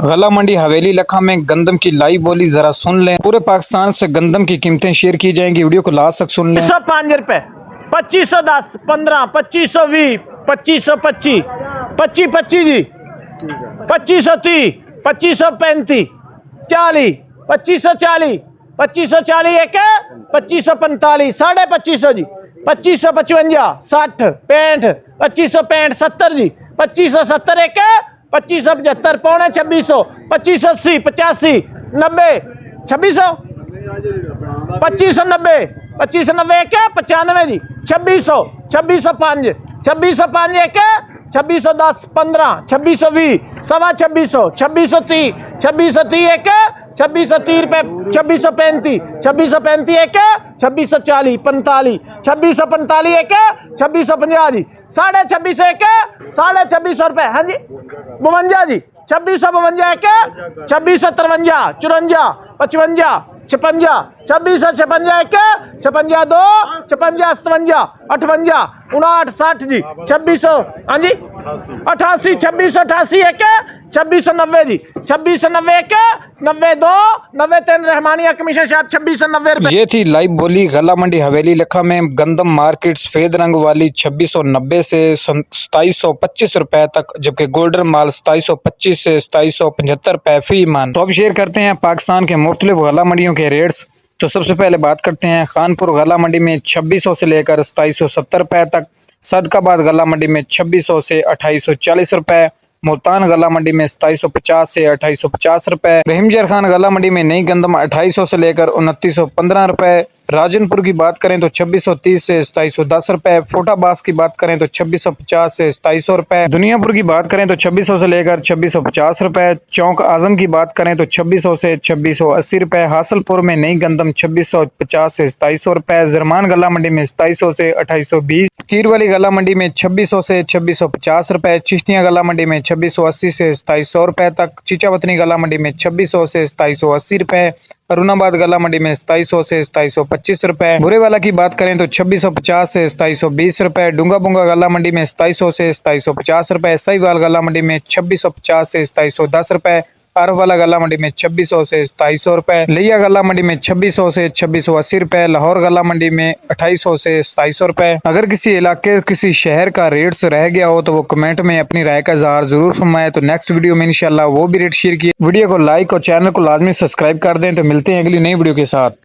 गला मंडी हवेली लखा में गंदम की लाइव बोली जरा सुन लें। पूरे पाकिस्तान से गंदम की कीमतें शेयर की जाएंगी, वीडियो को लास्ट तक सुन लें। 5 रुपए, 2510, 15, 2520, 2525, 2525 जी, 2530, 2535, 40, 2540, 2540 एक, 2545, 2550 जी, 2555, 60, 65, 2565, 70 जी, 2570 एक, 2575, पौने 2600, 2580, 85, 90, 2600, 2590, 2590 एक, 95 जी, 2600, 2605, 2605 एक, 2610, 15, 2620, 2600, 2630, 2630 एक, 2630 रुपए, 2635, 2635 एक, 2640, 45, 2645 एक, 2650 जी, 2650 एक, 2650 रुपए, हाँ जी 52 जी, 2652 एक, 2653, 54, 55, 56, 2656 एक, 56 दो, 56 57, 58, 59, 60 जी, 2600, हाँ जी 88, 2688 एक, 2690 जी, 2690 एक, 92, 93 रहमानिया कमीशन शायद 2690 रुपए। ये थी लाइव बोली गला मंडी हवेली लखा में गंदम मार्केट सफेद रंग वाली 2690 से 2725 रुपए तक, जबकि गोल्डन माल 2725 से 2775 रुपए फी मन। तो अब शेयर करते हैं पाकिस्तान के मुख्तलिफ गला मंडियों के रेट्स। तो सबसे पहले बात करते हैं खानपुर गला मंडी में 2600 से लेकर 2770 रुपए तक, सदकाबाद गला मंडी में 2600 से 2840 रुपए, मुल्तान गला मंडी में 2750 से 2850 रुपए, रहीमजर खान गला मंडी में नई गंदम 2800 से लेकर 2915 रुपए, राजनपुर की बात करें तो 2630 से 2710 रुपए, फोटाबास की बात करें तो 2650 से 2700 रुपए, दुनियापुर की बात करें तो 2600 से लेकर 2650 रुपए, चौक आजम की बात करें तो 2600 से 2680 रुपए, हासलपुर में नई गंदम 2650 से 2700 रुपए, जरमान गला मंडी में 2700 से 2820, कीर वाली गला मंडी में 2600 से 2650 रुपए, चिश्तिया गला मंडी में 2680 से 2700 रुपए तक, चीचावतनी गला मंडी में 2600 से 2780 रुपए, अरुणाबाद गला मंडी में 2700 से 2725 रुपए, बुरेवाला की बात करें तो 2650 से 2720 रुपए, डूंगा बुंगा गला मंडी में 2700 से 2750 रुपए, सहीवाल गला मंडी में 2650 से 2710 रुपए, अरब वाला गला मंडी में 2600 से 2700 रुपए, लिया गला मंडी में 2600 से 2680 रुपए, लाहौर गला मंडी में 2800 से 2700 रुपए। अगर किसी इलाके किसी शहर का रेट्स रह गया हो तो वो कमेंट में अपनी राय का इज़हार जरूर फरमाए। तो नेक्स्ट वीडियो में इंशाल्लाह वो भी रेट शेयर किए। वीडियो को लाइक और चैनल को लाजमी सब्सक्राइब कर दें। तो मिलते हैं अगली नई वीडियो के साथ।